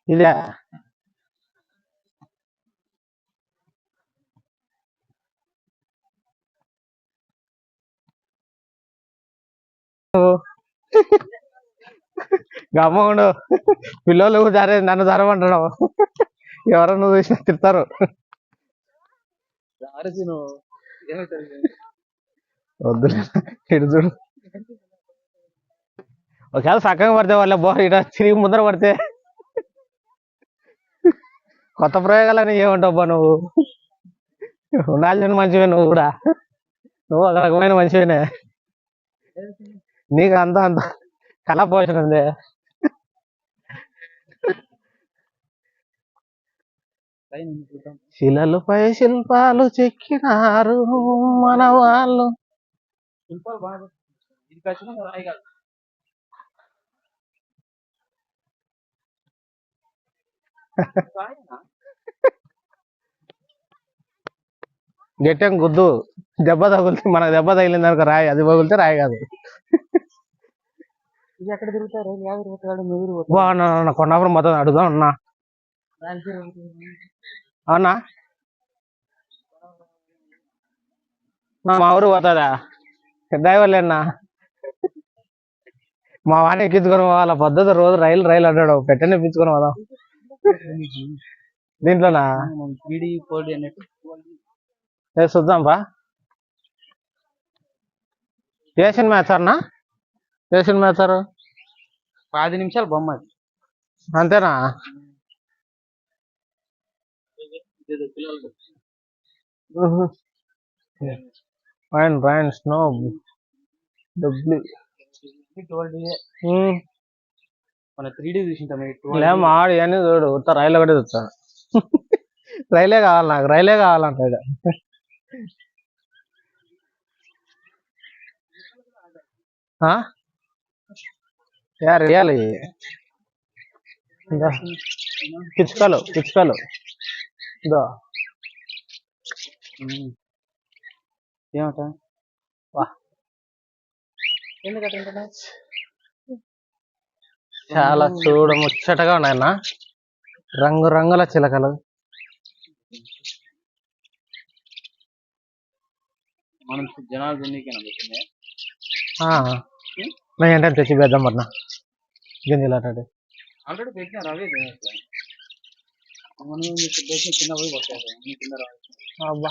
ఇదే గమ్ముండు పిల్లలు జరే నన్ను జరమంటున్నావు ఎవరో నువ్వు చూసిన తిడతారు వద్దులే ఇటు చూడు ఒకవేళ చక్కగా పడితే వాళ్ళ ఇట తిరిగి ముందర పడితే కొత్త ప్రయోగాలని ఏమంటావు నువ్వు ఉండాల్సిన మంచివే నువ్వు కూడా నువ్వు ఒక రకమైన మంచివేనే నీకు అంత అంత కళ పోషణ ఉంది శిలలపై శిల్పాలు చెక్కినారు మన వాళ్ళు గట్టెం గుద్దు దెబ్బ తగులితే మనకు దెబ్బ తగిలింది అనుకో రాయి అది పగిలితే రాయి కాదు ఎక్కడ తిరుగుతారు బాగున్నా కొండాపురం మొత్తం అడుగుదా ఉన్నా అవునా మా ఊరు పోతుందా డ్రైవర్లేనా మా వాడిని ఎక్కించుకొని వాళ్ళ పద్ధతి రోజు రైలు అంటాడు పెట్టని ఎక్కించుకొని పోదాం దీంట్లోనా చూద్దాంపా ఏ సినిమా వేస్తారన్నా ఏ సినిమా వేస్తారు 10 నిమిషాలు బొమ్మ అంతేనా రైన్ స్నో మన 3D చూసింటాం లేమా ఆడు ఇవన్నీ చూడు ఉత్త రైలు ఒకటి చూస్తాను రైలే కావాలి నాకు రైలే కావాలంటాడు రియాలి పిచ్చుకలు ఇదో ఏమట చాలా చూడ ముచ్చటగా ఉన్నాయన్న రంగురంగుల చిలకలు మనం జనాలు ఏంటంటే తెచ్చి పెద్దాం పడిన గింజలు అటాడు ఆల్రెడీ పెట్టినారు అవే మనం చిన్న పోయి పడతారు కింద రావాలి. అబ్బా